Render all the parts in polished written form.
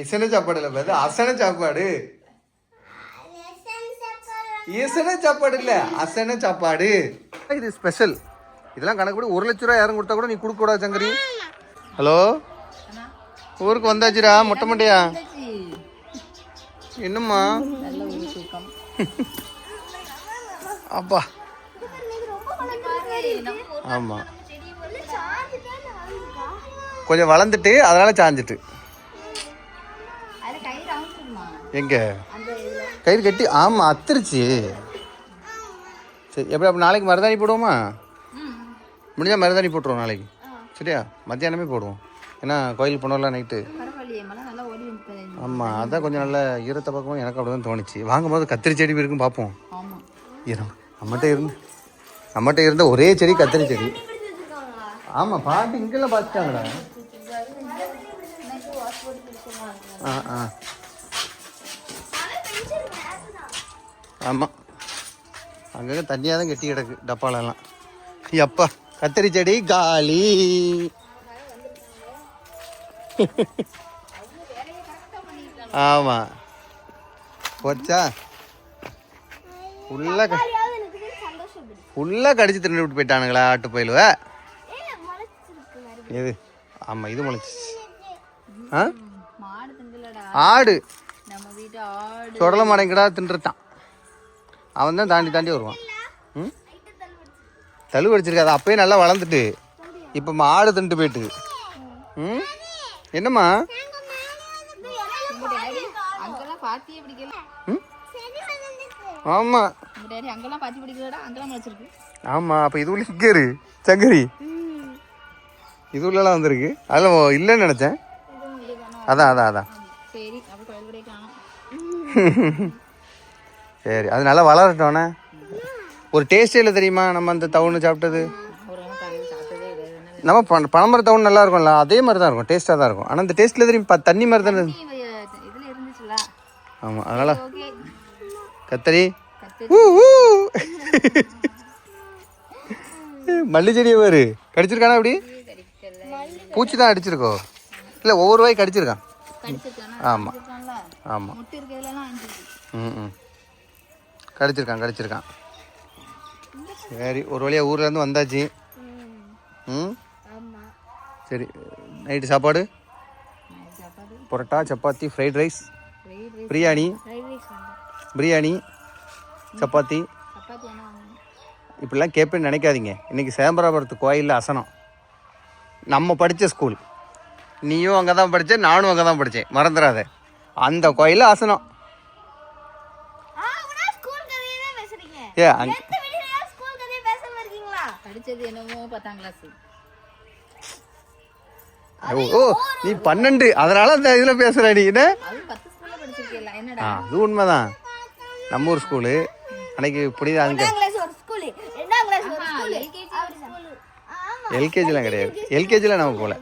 இசன சாப்பாடு இல்லை பாரு, அசன சாப்பாடு. இசன சாப்பாடு இல்லை, அசன சாப்பாடு. இது ஸ்பெஷல். இதெல்லாம் கணக்குப்படி 1 லட்ச ரூபா யாரும் கொடுத்தா கூட நீ கொடுக்க கூடாது சங்கரி. ஹலோ, ஊருக்கு வந்தாச்சுடா மொட்டை மண்டையா. என்னம்மா அப்பா. ஆமா, கொஞ்சம் வளர்ந்துட்டு அதனால சாஞ்சிட்டு. எங்க கயிறு கட்டி? ஆமா, அத்திருச்சு. சரி, எப்படி அப்போ நாளைக்கு மருதாணி போடுவோமா? முடிஞ்சா மருதாணி போட்டுருவோம் நாளைக்கு. சரியா, மத்தியானமே போடுவோம். ஏன்னா கோயிலுக்கு போனோம்ல நைட்டு. ஆமாம், அதான் கொஞ்சம் நல்ல ஈரத்தை பார்க்கவும் எனக்கு அப்படி தான் தோணுச்சு. வாங்கும்போது கத்திரி செடி இருக்குன்னு பார்ப்போம். நம்மகிட்ட இருந்த ஒரே செடி கத்திரி செடி. ஆமாம், பாட்டி இங்கெல்லாம் பார்த்துட்டாங்கடா. ஆமாம், அங்கங்கே தண்ணியாக தான் கட்டி கிடக்கு டப்பாலெல்லாம். எப்பா கத்திரி செடி காலி. ஆமாம், போச்சா ஃபுல்லாக கடிச்சு தின்னு விட்டு போயிட்டானுங்களா ஆட்டு பயிலுவ. எது? ஆமாம், இது முளைச்சிச்சு. ஆடு சொடல மாடைங்கடா தின்றுட்டான். அவன் தான் தாண்டி தாண்டி வருவான். தழுவு அடிச்சிருக்காது. அப்பயே நல்லா வளர்ந்துட்டு இப்போ ஆடு தின்ட்டு போயிட்டு. என்னம்மா? ஆமா ஆமா, அப்ப இது உள்ள இரு சங்கரி, இது உள்ளலாம் வந்திருக்கு. அதெல்லாம் இல்லைன்னு நினைச்சேன். அதான் அதான் அதான் சரி, அது நல்லா வளரட்டோண்ணே. ஒரு டேஸ்டே இல்லை தெரியுமா நம்ம அந்த தவுன்னு சாப்பிட்டது. நம்ம பனம்பர தவுன் நல்லா இருக்கும்ல, அதே மாதிரி தான் இருக்கும், டேஸ்ட்டாக தான் இருக்கும். ஆனால் அந்த டேஸ்ட்டில் தெரியும் தண்ணி மாதிரி தானே. ஆமாம், அதனால கத்தரி மல்லி செடியை பாரு கடிச்சிருக்கானா? அப்படி பூச்சி தான் அடிச்சிருக்கோ? இல்லை, ஒவ்வொரு வாய் கடிச்சிருக்கான். ஆமாம் ஆமாம், கடிச்சிருக்கான். சரி, ஒரு வழியாக ஊர்லேருந்து வந்தாச்சு. சரி, நைட்டு சாப்பாடு பரோட்டா, சப்பாத்தி, ஃப்ரைட் ரைஸ், பிரியாணி, சப்பாத்தி. இப்படிலாம் கேட்பேன்னு நினைக்காதீங்க. இன்றைக்கி சேம்பராபுரத்து கோயிலில் அசனம். நம்ம படித்த ஸ்கூல், நீயும் அங்கே தான் படித்தேன், நானும் அங்கே தான் படித்தேன், மறந்துடாத. அந்த கோயிலில் அசனம். ஏ ஓ, நீ 12, அதனால அந்த இதில் பேசுகிற நீ. அது உண்மைதான். நம்ம ஊர் ஸ்கூலு அன்னைக்கு புரியுது. அங்கே எல்கேஜிலாம் கிடையாது. எல்கேஜிலாம் நம்ம போகல.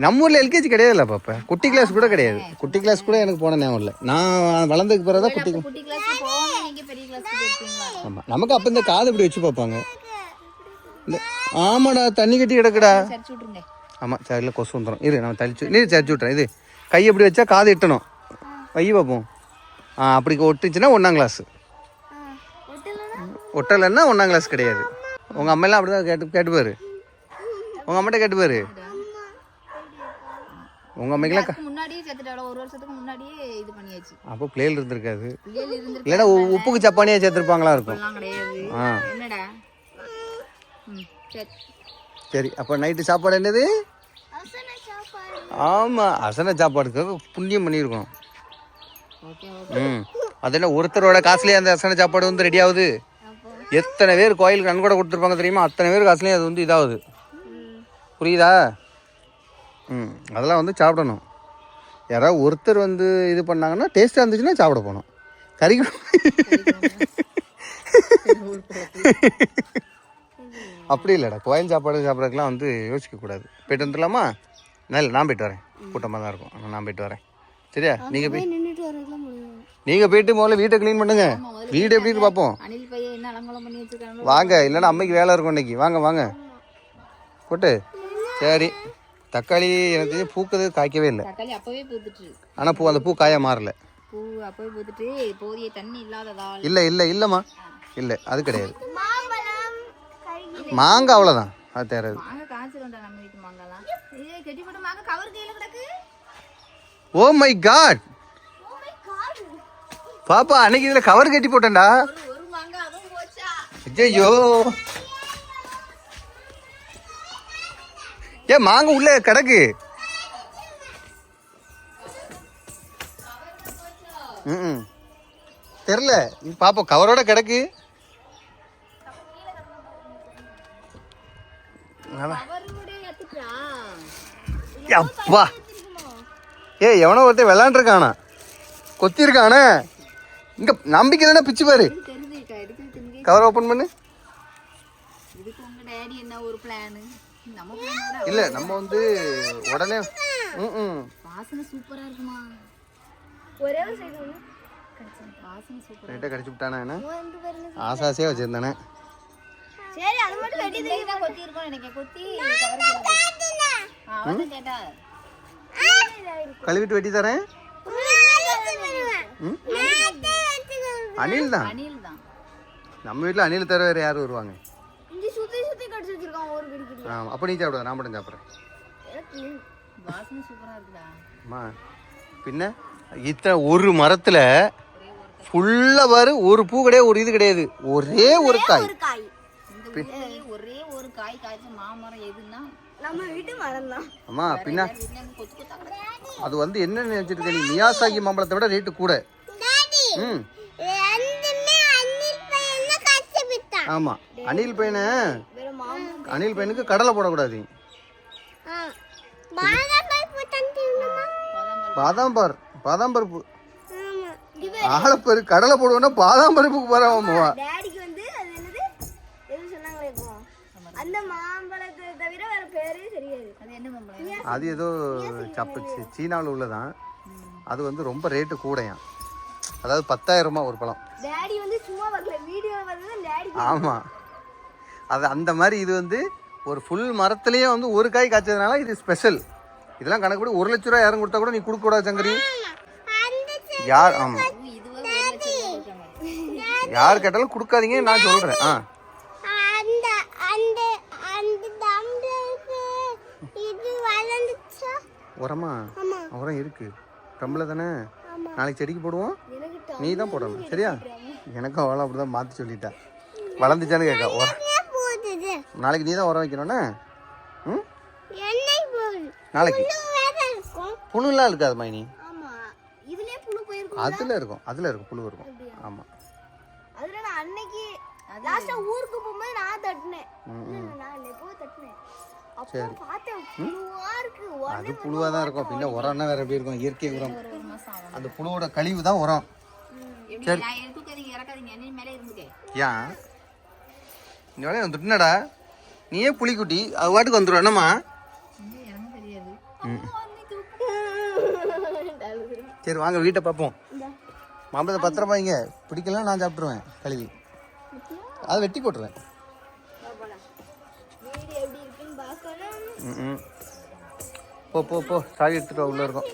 நம்ம ஊரில் எல்கேஜி கிடையாதுல்ல பாப்பா. குட்டி கிளாஸ் கூட கிடையாது. குட்டி கிளாஸ் கூட எனக்கு போன ஞாபகம் இல்லை. நான் வளர்ந்ததுக்கு பிறகு தான் குட்டி. ஆமாம், நமக்கு அப்போ இந்த காது இப்படி வச்சு பார்ப்பாங்க. ஆமாடா, தண்ணி கட்டி கிடக்குடா. ஆமாம், சரியில் கொசு வந்துடும். இரு, நம்ம தளிச்சு நீர் சரிச்சு விட்றேன். இது கை எப்படி வச்சா காது எட்டணும். வை பார்ப்போம். அப்படி ஒட்டுச்சுன்னா 1ஆம் கிளாஸ். ஒட்டலைன்னா 1ஆம் கிளாஸ் கிடையாது. உங்கள் அம்மையெல்லாம் அப்படி தான் கேட்டுப்பாரு. உங்கள் அம்மாட்ட கேட்டுப்பாரு. உங்கள் அம்மைக்கெல்லாம் அப்போ பிளேல் இருந்திருக்காது. இல்லைன்னா உப்புக்கு சப்பானியாக சேர்த்துருப்பாங்களா இருக்கும். சரி, அப்போ நைட்டு சாப்பாடு என்னது? ஆமாம், அசன சாப்பாடுக்காக புண்ணியம் பண்ணியிருக்கணும். அது என்ன ஒருத்தரோட காசுலேயே அந்த அசன சாப்பாடு வந்து ரெடி ஆகுது. எத்தனை பேர் கோயிலுக்கு நன்கொடை கொடுத்துருப்பாங்க தெரியுமா? அத்தனை பேர் காசுலேயும் அது வந்து இதாகுது. புரியுதா? அதெல்லாம் வந்து சாப்பிடணும். யாராவது ஒருத்தர் வந்து இது பண்ணாங்கன்னா டேஸ்ட்டாக இருந்துச்சுன்னா சாப்பிட போகணும். கறிக்கு அப்படி இல்லைடா, கோயில் சாப்பாடு சாப்பிட்றதுக்கெலாம் வந்து யோசிக்கக்கூடாது. போய்ட்டு வந்துடலாமா? இல்லை, நான் போய்ட்டு வரேன். கூட்டமாக தான் இருக்கும், நான் போய்ட்டு வரேன். சரியா? நீங்கள் போயிட்டு முதல்ல வீட்டை க்ளீன் பண்ணுங்க. வீடு எப்படி இருக்கு பார்ப்போம். வாங்க, இல்லைன்னா அம்மைக்கு வேலை இருக்கும் இன்னைக்கு. வாங்க போட்டு. சரி, தக்காளி எனக்கு தெரிஞ்சு பூக்குது, காய்க்கவே இல்லை. தக்காளி அப்பவே பூத்துட்டு, ஆனா அந்த பூ காயா மாறல. பூ அப்பவே பூத்துட்டு போதிய தண்ணி இல்லாததால். இல்லம்மா, இல்லை அது கிடையாது. மாங்காய் அவ்வளோதான், அது தேராது. மாங்காய் காய்ச்சிருந்தா நம்ம வீட்டு மாங்காய்லாம். இதே கெட்டி போட்டு மாங்காய் கவர் கையில கிடக்கு. ஓ மை காட் பாப்பா, அன்னைக்கு இதுல கவர் கட்டி போட்டேன்டா. ஒரு மாங்காய் அதுவும் போச்சா? ஐயோ, ஏன் மாங்காய் உள்ள கிடக்கு? ம் தெரில, பாப்பா கவரோட கிடக்கு. அப்பா, எவனோ ஒருத்தர் விளாண்டுருக்கானா, கொத்திருக்கானே. இங்க நம்பிக்கை தானே, பிச்சு பாரு. கவர் ஓபன் பண்ணு. இல்ல நம்ம வந்து உடனே வாசனை சூப்பரா இருக்குமா? ஒரே ஒரு சைடு வாசனை சூப்பரா. லைட்டா கடிச்சு விட்டானா என்ன? ஆசாசியா வச்சிருந்தானே. சரி, அது மட்டும் வெட்டி தான் கொத்தி இருக்கும் எனக்கு. கொத்தி அவன் கேட்டா கழுவிட்டு வெட்டி தரேன். அணில் தான். அணில் தான். நம்ம வீட்டில் அணில் தவிர வேறு யாரும் வருவாங்க? இங்க சுத்தி சுத்தி கடிச்சு வச்சிருக்கான் ஒரு கடிக்கு. ஆமாம், அப்போ நீ சாப்பிடுவா, நான் மட்டும் சாப்பிட்றேன். வாசனை சூப்பரா இருக்குடா. அம்மா பின்ன இத்தனை ஒரு மரத்தில் ஃபுல்லாக பாரு, ஒரு பூ கிடையாது, ஒரு இது கிடையாது, ஒரே ஒரு காய். ஒரே ஒரு காய் காய்ச்ச மாமரம் எதுன்னா நம்ம வீட்டு மரம் தான். அம்மா பின்ன அது வந்து என்ன நினைச்சிருக்க நீ, மியாசாகி மாம்பழத்தை விட ரேட்டு கூட. ம் ஆமா, அணில் பையனுக்கு கடலை போடக்கூடாது. பாதாம் பருப்பு ஆளப்பரு கடலை போடுவோம்னா பாதாம் பருப்புக்கு போறாமா. டாடிக்கு வந்து அது என்னது எது சொன்னாங்களே இப்போ, அந்த மாம்பழத்தை தவிர வேற பேரே தெரியாது. அது என்ன மாம்பழம்? அது ஏதோ சீனாவில் உள்ளதான். அது வந்து ரொம்ப ரேட்டு கூடையாம். அதாவது 10,000 ஒரு பழம். டாடி வந்து சும்மா வரல, வீடியோல வந்து டாடி. ஆமா, அது அந்த மாதிரி. இது வந்து ஒரு ஃபுல் மரத்துலயே வந்து ஒரு காய் காய்ச்சதுனால இது ஸ்பெஷல். இதெல்லாம் கணக்குப்படி 1 லட்ச ரூபா யாரும் கொடுத்தா கூட நீ கொடுக்க கூடாது சங்கரி. யார் ஆமா யார் கேட்டாலும் கொடுக்காதீங்க, நான் சொல்றேன். அந்த அந்த அந்த தம்புக்கு இது வளந்துச்சா? உரமா? உரம் இருக்கு, கம்பளை தானே. நாளைக்கு செடிக்கு போடுவோம், நீ தான் போடணும் சரியா? எனக்கும் அவளும் அப்படிதான் மாற்றி சொல்லிட்டா. வளர்ந்துச்சான்னு கேட்க. நாளைக்கு நீ தான் உரம் வைக்கணும்னா. ம் நாளைக்கு புழுலாம் இருக்காது மைனி. அதில் இருக்கும் புழு இருக்கும். ஆமாம், அதுல நான் அன்னைக்கு லாஸ்டா ஊருக்கு போகும்போது நான் தட்டினேன். நான் எப்போ தட்டினேன் அப்போ பார்த்தேன் புழுவா இருக்கு. அது புழுவாக தான் இருக்கும். பின்ன உரம்னா வேற எப்படி இருக்கும்? இயற்கை உரம். அந்த புழுவோட கழிவு தான் உரம். சரி, ஏன் நீ வேலையை வந்துட்டுனடா, நீயே புலிக்குட்டி அது வாட்டுக்கு வந்துடும். என்னம்மா? சரி வாங்க வீட்டை பார்ப்போம். மாம்பழத்தை பத்திரமா வைங்க, பிடிக்கலாம் நான் சாப்பிட்ருவேன் கழுவி. அதை வெட்டி போட்டுருவேன். போ போ போ, சாவி எடுத்துட்டு வா, உள்ள இருக்கும்.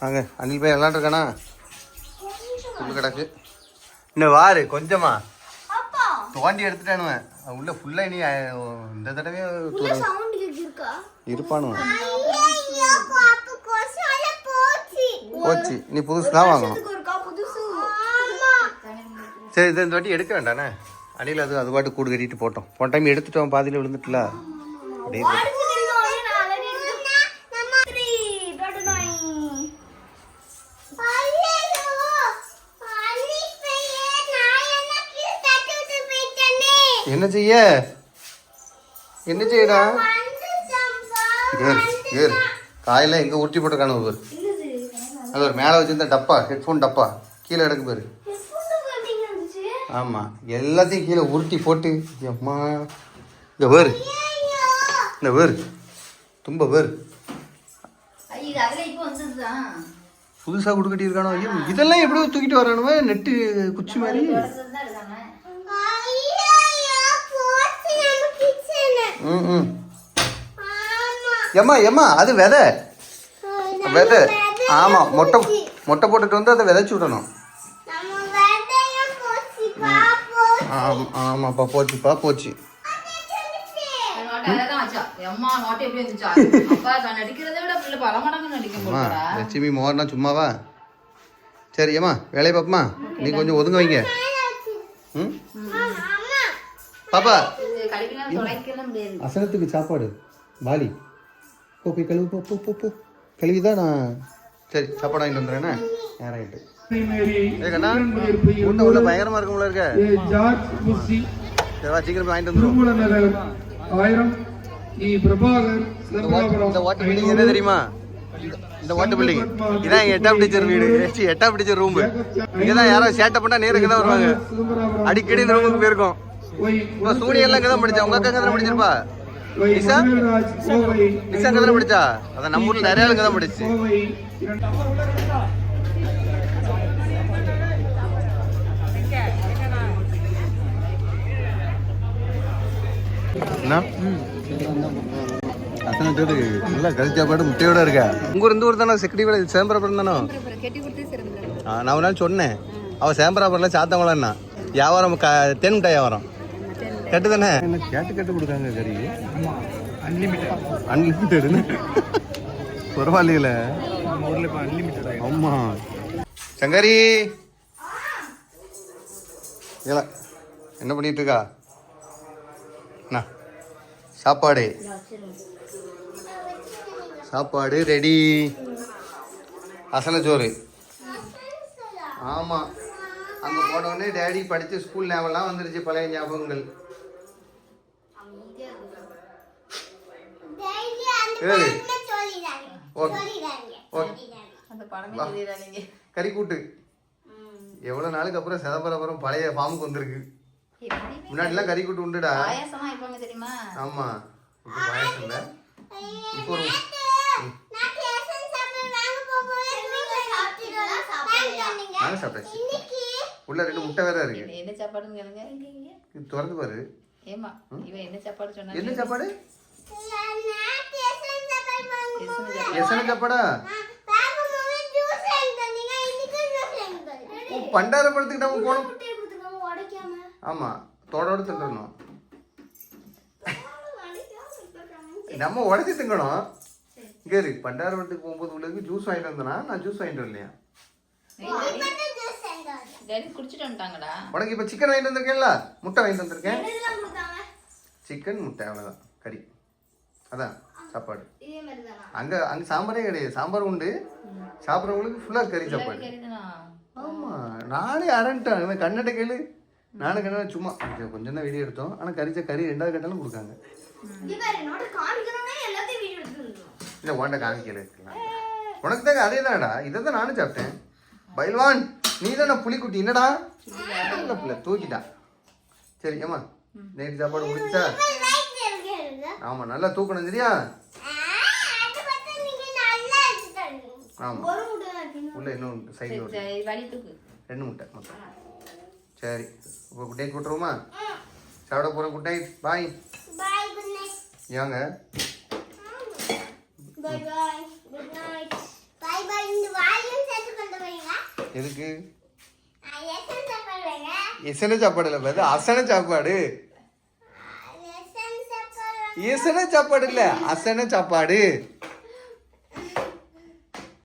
வாங்க, அணில் போய் விளாண்டுருக்கானா? புல்லு கிடக்கு. இன்னும் வாரு கொஞ்சமா தோண்டி எடுத்துட்டானுவேன். உள்ள ஃபுல்லா இனி இந்த தடவை இருப்பானுவேன். போச்சு, நீ புதுசு தான் வாங்கணும். சரி, இந்த வாட்டி எடுக்க வேண்டாண்ணே. அணில் அது பாட்டு கூடு கட்டிட்டு போட்டோம். போன டைம் எடுத்துட்டோம், பாதியில் விழுந்துட்டுல. அப்படியே என்ன செய்யடா? ஏறு காயெல்லாம் எங்க உருட்டி போட்டுருக்கானு ஒரு. அது ஒரு மேலே வச்சிருந்த டப்பா, ஹெட்ஃபோன் டப்பா கீழே கிடக்கு பாரு. ஆமா, எல்லாத்தையும் கீழே உருட்டி போட்டு. அம்மா இந்த வேறு, இந்த வேறு தும்ப வேறு புதுசா குடு கட்டி இருக்கானோ. இதெல்லாம் எப்படியோ தூக்கிட்டு வரானுவ, நெட்டு குச்சி மாதிரி. ம் ஏம்மா ஏம்மா அது விதை விதை. ஆமாம், மொட்டை மொட்டை போட்டுட்டு வந்து அதை விதைச்சி விடணும். ஆமாப்பா, போச்சுப்பா போச்சு. லட்சுமி மோர்னா சும்மாவா? சரி ஏம்மா வேலையை பாப்பமா, நீ கொஞ்சம் ஒதுங்க வைங்க. ம் பாப்பா, அசனத்துக்கு சாப்பாடு வாலி போ, போய் கழுவு, போ போ போ போ கழுவிதான் நான். சரி சாப்பாடு வாங்கிட்டு வந்துடுறேண்ணே, நேரம் ஆகிட்டு. கண்ணா கூட்டம் உள்ள பயங்கரமா இருக்கும்ல இருக்க. சரி வா, சீக்கிரம் வாங்கிட்டு வந்துடும். இந்த வாட்டர் பில்டிங் என்ன தெரியுமா? இந்த வாட்டர் பில்டிங் இதான் எங்க 8ஆம் டீச்சர் வீடு, 8ஆம் டீச்சர் ரூம். இங்கதான் யாரோ சேட்டை பண்ணா நேருக்கு தான் வருவாங்க. அடிக்கடி இந்த ரூமுக்கு போயிருக்கோம். இப்போ சூனியெல்லாம் இங்கே தான் படிச்சா. உங்க அக்கா தான் படிச்சிருப்பா. நிஷா நிஷா அங்கே தானே படிச்சா. அதான் நம்ம ஊரில் நிறைய ஆளுங்க தான் படிச்சு. என்ன நல்லா கறி சாப்பாடு முட்டையோட இருக்கா. உங்க ஊர் இந்த ஊர் தானே? செக்கடி வேலை சேம்பராபுரம் தானோ? நான் ஒரு நாள் சொன்னேன், அவள் சேம்பராபுரம்ல சாத்தவங்களான்னா வியாபாரம் தேன் மிட்டாய் வியாபாரம் கேட்டு தானே. என்ன கேட்டு கொடுக்காங்க கறி? அன்லிமிட்டட்னு பரவாயில்லையில. ஆமா சங்கரி இல்லை என்ன பண்ணிட்டு இருக்கா? என்ன சாப்பாடு? சாப்பாடு ரெடி. அசனச்சோறு. ஆமாம், அங்கே போனோடனே டேடி படித்த ஸ்கூல் ஞாபகம்லாம் வந்துருச்சு, பழைய ஞாபகங்கள். கறி கூட்டு எவ்வளோ நாளுக்கு அப்புறம் சிதம்பரம் பழைய ஃபார்முக்கு வந்திருக்கு. முன்னாடிலாம் கறி கூட்டு உண்டுடா. ஆமாம், இப்போ பாயசம் இல்லை. இப்போ ஒரு நானும் சாப்பிட்டாச்சு. உள்ள 2 முட்டை வேற இருக்கு. என்ன சாப்பாடுன்னு கேளுங்க. இது திறந்து பாரு. ஏமா இவன் என்ன சாப்பாடு சொன்னா? என்ன சாப்பாடு? எசன சாப்பாடா? பண்டாரப்படத்துக்கு நம்ம போனோம். ஆமா, தோடோட திங்கணும். நம்ம உடச்சி திங்கணும். கேரு பண்டாரப்படத்துக்கு போகும்போது உள்ளதுக்கு ஜூஸ் வாங்கிட்டு வந்தனா? நான் ஜூஸ் வாங்கிட்டு வரலையா? உனக்கு இப்ப சிக்கன் வாங்கிட்டு வந்திருக்கேன்ல, முட்டை வாங்கிட்டு வந்திருக்கேன். சிக்கன் முட்டை அவ்வளவுதான், கறி. அதான் சாப்பாடு. அங்க அங்க சாம்பாரே கிடையாது. சாம்பார் உண்டு, சாப்பிட்றவங்களுக்கு ஃபுல்லா கறி சாப்பாடு. ஆமா, நானே அரண்டேன். கண்ணட்ட கேளு, நானும் கண்ண சும்மா கொஞ்சம் தான் வீடியோ எடுத்தோம். ஆனா கறி 2வது கட்டாலும் கொடுக்காங்க. இல்ல உன்ட காமிக்கல இருக்கலாம். உனக்கு தாங்க அதே தானடா. இதை தான் நானும் சாப்பிட்டேன். பைல்வான் நீ தானே புலிக்குட்டி. என்னடா பிள்ளை தூக்கிட்டா. சரி ஏமா, நைட்டு சாப்பாடு முடிச்சா? ஆமா, நல்லா தூக்கணும் சரியா? ஆமா, உள்ள இன்னும் சைடில் 2 முட்டை மொத்தம். சரி, இப்போ குட் நைட் கூட்டுருவோமா? சாப்பிட போகிறோம். குட் நைட், பாய். ஏங்க எதுக்கு? எசன சாப்பாடு இல்லை, அசன சாப்பாடு. எசன சாப்பாடு இல்லை, அசன சாப்பாடு.